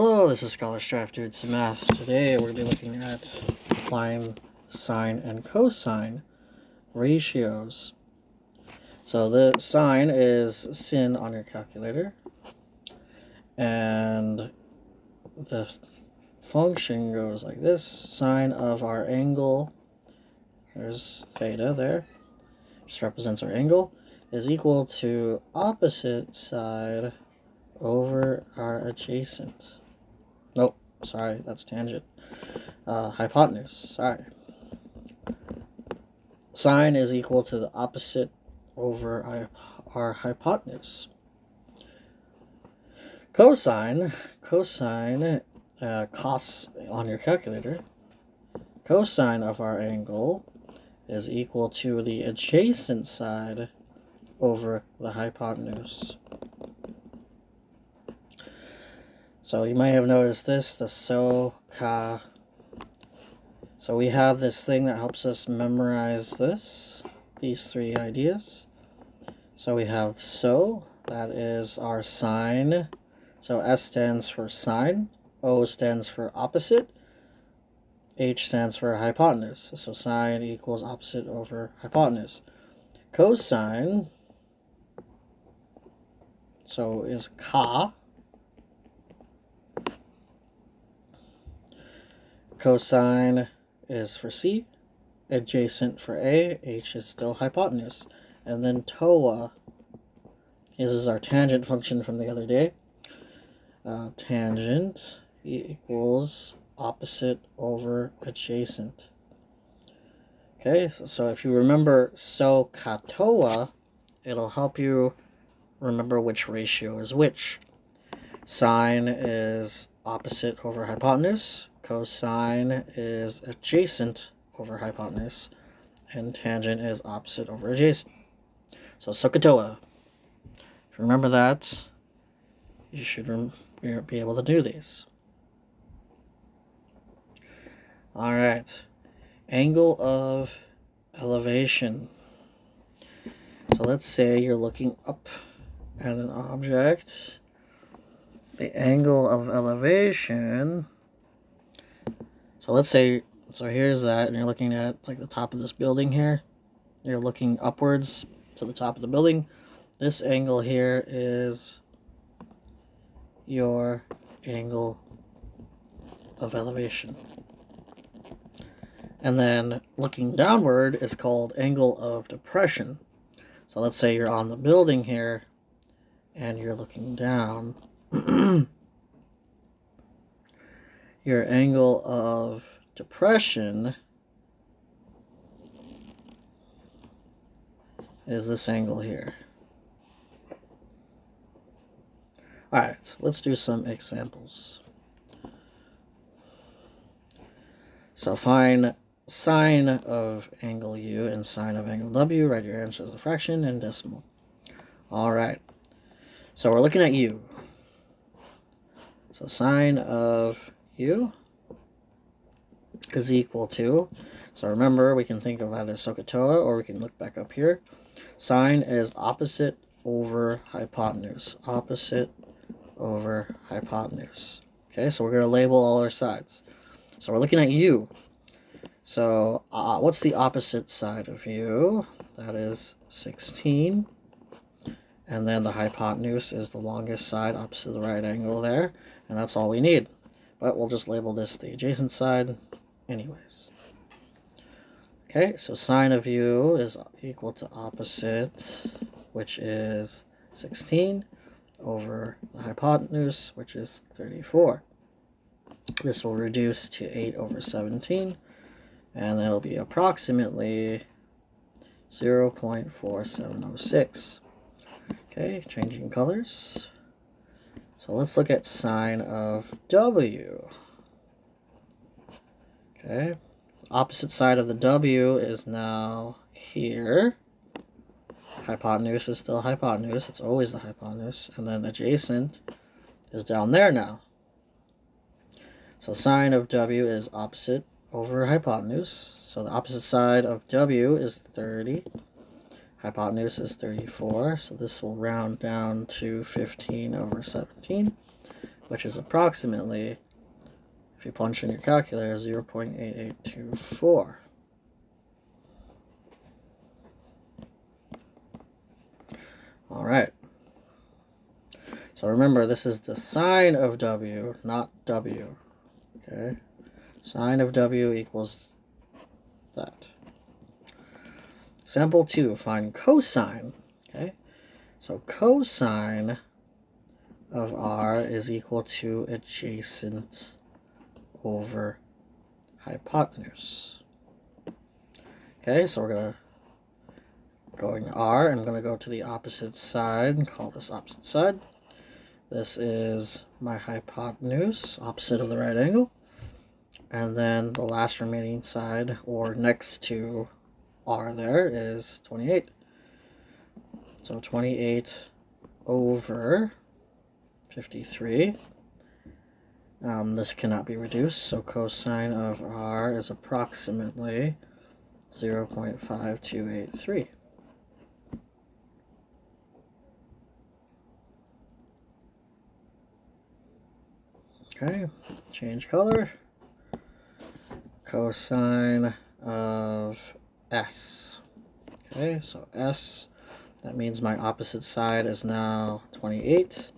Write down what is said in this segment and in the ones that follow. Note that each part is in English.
Hello, this is Scholar Strive doing some math. Today we're going to be looking at applying sine and cosine ratios. So the sine is sin on your calculator, and the function goes like this. Sine of our angle, there's theta there, just represents our angle, is equal to opposite side over our adjacent. Nope, sorry, that's tangent. Hypotenuse, sorry. Sine is equal to the opposite over our hypotenuse. Cosine, cos on your calculator, cosine of our angle is equal to the adjacent side over the hypotenuse. So you might have noticed this, the So we have this thing that helps us memorize these three ideas. So we have that is our sine. So S stands for sine, O stands for opposite, H stands for hypotenuse. So sine equals opposite over hypotenuse. Cosine, so is ca. Cosine is for C, adjacent for A, H is still hypotenuse. And then TOA, this is our tangent function from the other day. Tangent equals opposite over adjacent. Okay, so if you remember SOHCAHTOA, it'll help you remember which ratio is which. Sine is opposite over hypotenuse, cosine is adjacent over hypotenuse, and tangent is opposite over adjacent. So SOHCAHTOA. If you remember that, you should be able to do these. All right, angle of elevation. So let's say you're looking up at an object. The angle of elevation, so let's say, here's that, and you're looking at like the top of this building here. You're looking upwards to the top of the building. This angle here is your angle of elevation. And then looking downward is called angle of depression. So let's say you're on the building here and you're looking down. Your angle of depression is this angle here. Alright, let's do some examples. So find sine of angle U and sine of angle W. Write your answer as a fraction and decimal. Alright, so we're looking at U. So sine of U is equal to, so remember we can think of either SOHCAHTOA or we can look back up here. Sine is opposite over hypotenuse. Opposite over hypotenuse. Okay, so we're going to label all our sides. So we're looking at U. So what's the opposite side of U? That is 16. And then the hypotenuse is the longest side opposite the right angle there. And that's all we need. But we'll just label this the adjacent side anyways. Okay, so sine of U is equal to opposite, which is 16, over the hypotenuse, which is 34. This will reduce to 8 over 17, and that'll be approximately 0.4706. Okay, changing colors. So let's look at sine of W. Okay, opposite side of the W is now here. Hypotenuse is still hypotenuse, it's always the hypotenuse, and then adjacent is down there now. So sine of W is opposite over hypotenuse, so the opposite side of W is 30, hypotenuse is 34, so this will round down to 15 over 17, which is approximately, if you plunge in your calculator, 0.8824. All right. So remember, this is the sine of W, not W. Okay? Sine of W equals that. Example 2, find cosine. Okay? So cosine of R is equal to adjacent over hypotenuse. Okay, so we're going to go to R. I'm going to go to the opposite side and call this opposite side. This is my hypotenuse, opposite of the right angle. And then the last remaining side, or next to R there, is 28. So 28 over 53. This cannot be reduced, so cosine of R is approximately 0.5283. Okay, change color. Cosine of S. Okay, so S, that means my opposite side is now 28.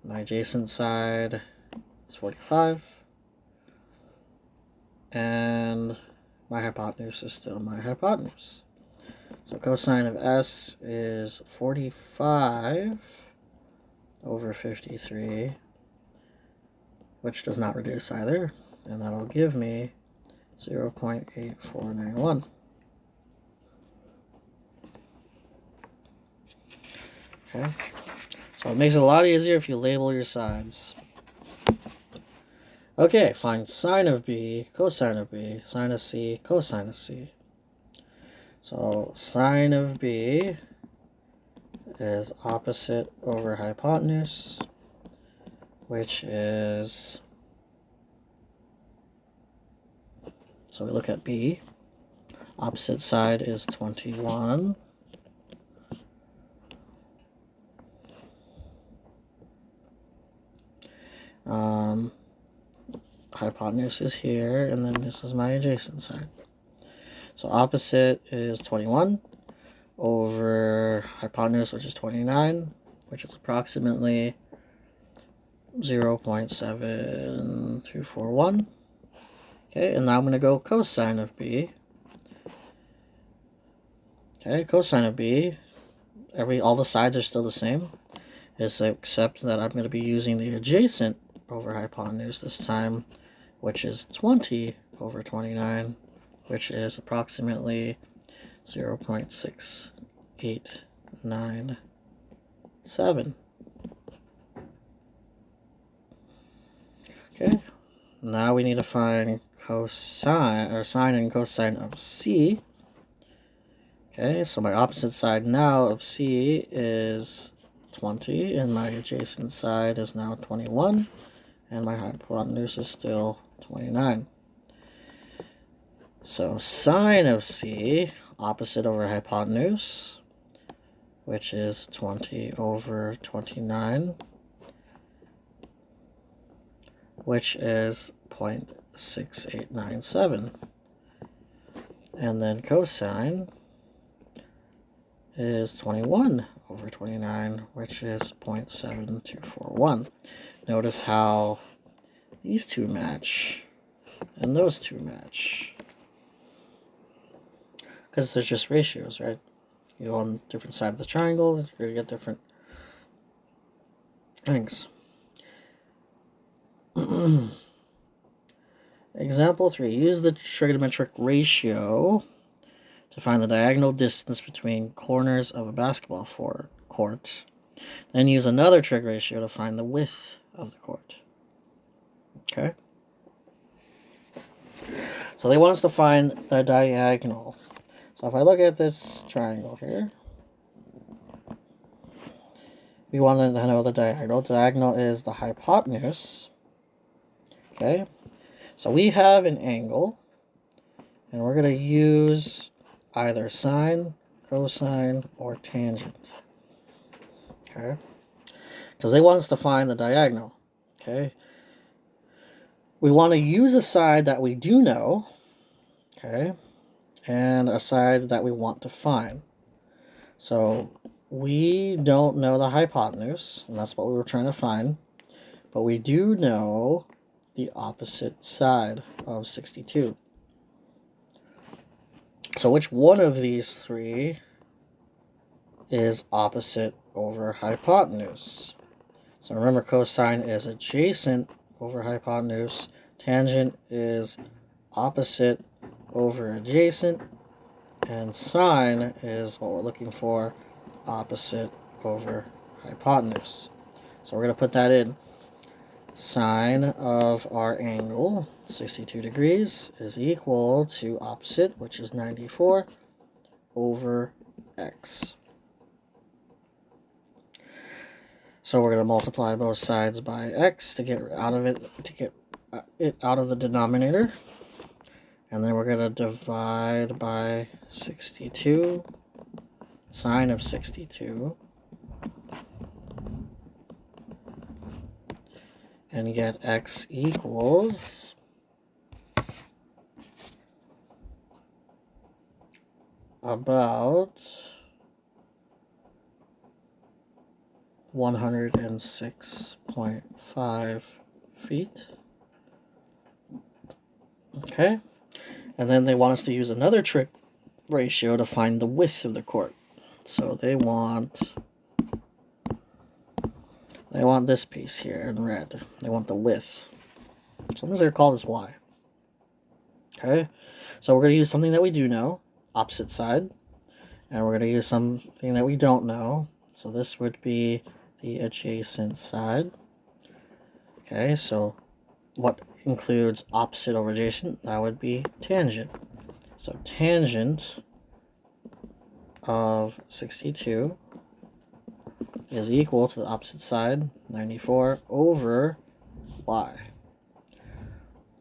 My adjacent side is 45. And my hypotenuse is still my hypotenuse. So cosine of S is 45 over 53, which does not reduce either, and that'll give me 0.8491. Okay, so it makes it a lot easier if you label your sides. Okay, find sine of B, cosine of B, sine of C, cosine of C. So sine of B is opposite over hypotenuse, which is, so we look at B, opposite side is 21. Hypotenuse is here, and then this is my adjacent side. So opposite is 21 over hypotenuse, which is 29, which is approximately 0.7241. Okay, and now I'm going to go cosine of B. Okay, cosine of B, all the sides are still the same, except that I'm going to be using the adjacent over hypotenuse this time, which is 20 over 29, which is approximately 0.6897. Okay, now we need to find cosine, or sine and cosine of C. Okay, so my opposite side now of C is 20, and my adjacent side is now 21, and my hypotenuse is still 29. So sine of C, opposite over hypotenuse, which is 20 over 29, which is 0.6897. And then cosine is 21 over 29, which is 0.7241. Notice how these two match and those two match, because they're just ratios, right? You go on different side of the triangle, you're going to get different things. Example 3. Use the trigonometric ratio to find the diagonal distance between corners of a basketball court. Then use another trig ratio to find the width of the court. Okay? So they want us to find the diagonal. So if I look at this triangle here, we want to know the diagonal. The diagonal is the hypotenuse. Okay? So we have an angle, and we're going to use either sine, cosine, or tangent. Okay? Because they want us to find the diagonal. Okay. We want to use a side that we do know, okay, and a side that we want to find. So we don't know the hypotenuse, and that's what we were trying to find, but we do know the opposite side of 62. So which one of these three is opposite over hypotenuse? So remember, cosine is adjacent over hypotenuse, tangent is opposite over adjacent, and sine is what we're looking for, opposite over hypotenuse. So we're going to put that in. Sine of our angle, 62 degrees, is equal to opposite, which is 94, over x. So we're going to multiply both sides by x to get out of it out of the denominator. And then we're going to divide by 62, sine of 62, and get x equals about 106.5 feet. Okay, and then they want us to use another trig ratio to find the width of the court. So they want this piece here in red. They want the width. Sometimes they're called as y. Okay, so we're going to use something that we do know, opposite side, and we're going to use something that we don't know. So this would be the adjacent side. Okay, so what includes opposite over adjacent? That would be tangent. So tangent of 62 is equal to the opposite side, 94, over y.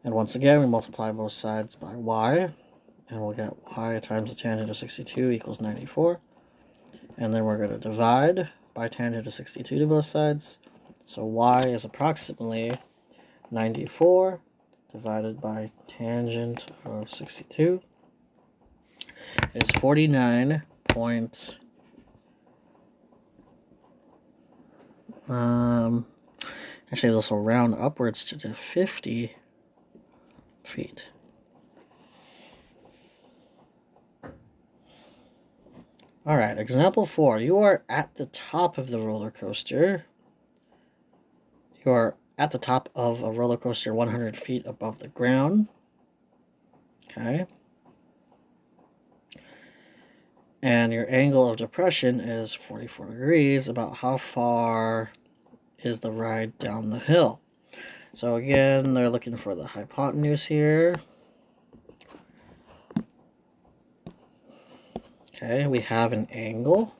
And once again, we multiply both sides by y, and we'll get y times the tangent of 62 equals 94. And then we're going to divide by tangent of 62 to both sides. So y is approximately 94 divided by tangent of 62 is 49 point... actually, this will round upwards to 50 feet. Alright, example 4. You are at the top of the roller coaster. You are at the top of a roller coaster 100 feet above the ground. Okay. And your angle of depression is 44 degrees. About how far is the ride down the hill? So again, they're looking for the hypotenuse here. Okay, we have an angle.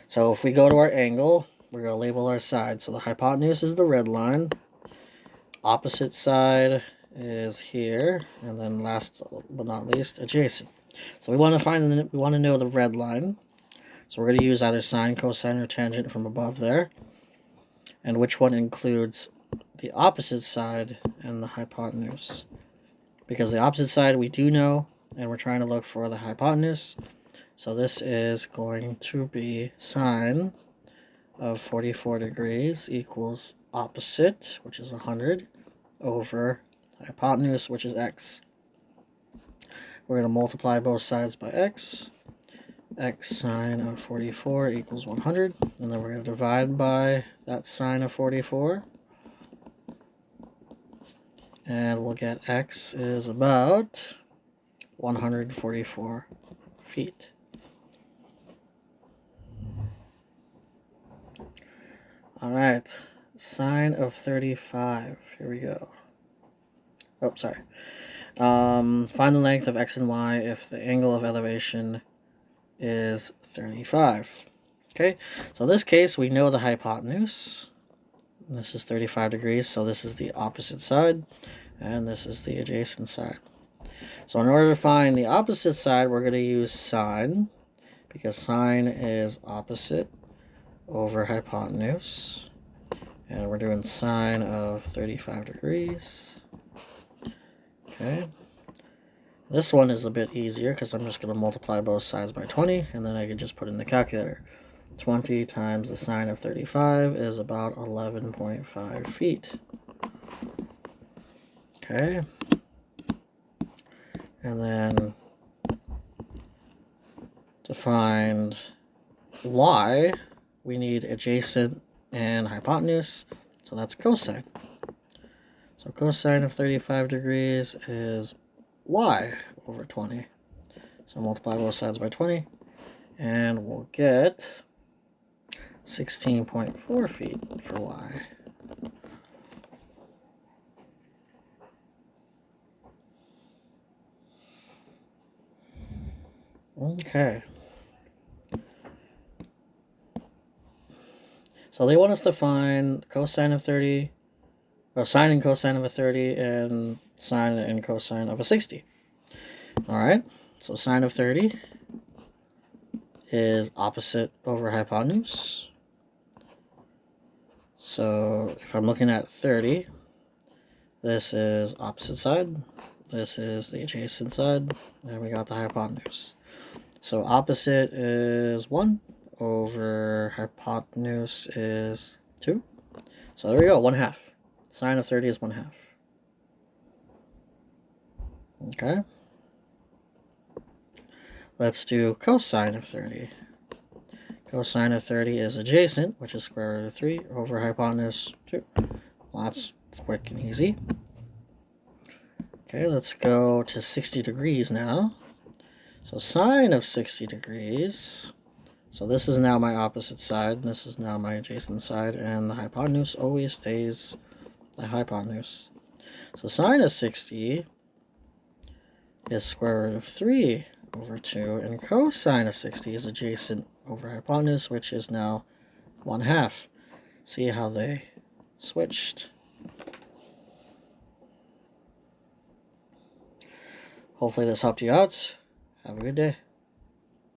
So if we go to our angle, we're going to label our side. So the hypotenuse is the red line. Opposite side is here. And then last but not least, adjacent. So we want to know the red line. So we're going to use either sine, cosine, or tangent from above there. And which one includes the opposite side and the hypotenuse? Because the opposite side we do know, and we're trying to look for the hypotenuse. So this is going to be sine of 44 degrees equals opposite, which is 100, over hypotenuse, which is x. We're going to multiply both sides by x. X sine of 44 equals 100. And then we're going to divide by that sine of 44. And we'll get x is about 144 feet. Alright, sine of 35. Here we go. Oh, sorry. Find the length of x and y if the angle of elevation is 35. Okay, so in this case, we know the hypotenuse. This is 35 degrees, so this is the opposite side, and this is the adjacent side. So in order to find the opposite side, we're going to use sine, because sine is opposite over hypotenuse. And we're doing sine of 35 degrees. Okay. This one is a bit easier because I'm just going to multiply both sides by 20, and then I can just put in the calculator. 20 times the sine of 35 is about 11.5 feet. Okay. And then to find y, we need adjacent and hypotenuse, so that's cosine. So cosine of 35 degrees is y over 20. So multiply both sides by 20, and we'll get 16.4 feet for y. Okay. So they want us to find cosine of 30, or sine and cosine of a 30, and sine and cosine of a 60. Alright, so sine of 30 is opposite over hypotenuse. So if I'm looking at 30, this is opposite side, this is the adjacent side, and we got the hypotenuse. So opposite is 1 over hypotenuse is 2. So there we go, 1/2. Sine of 30 is 1/2. Okay. Let's do cosine of 30. Cosine of 30 is adjacent, which is square root of 3, over hypotenuse 2. Well, that's quick and easy. Okay, let's go to 60 degrees now. So sine of 60 degrees. So this is now my opposite side, this is now my adjacent side, and the hypotenuse always stays the hypotenuse. So sine of 60 is square root of 3 over 2, and cosine of 60 is adjacent over hypotenuse, which is now 1/2. See how they switched. Hopefully this helped you out. Have a good day.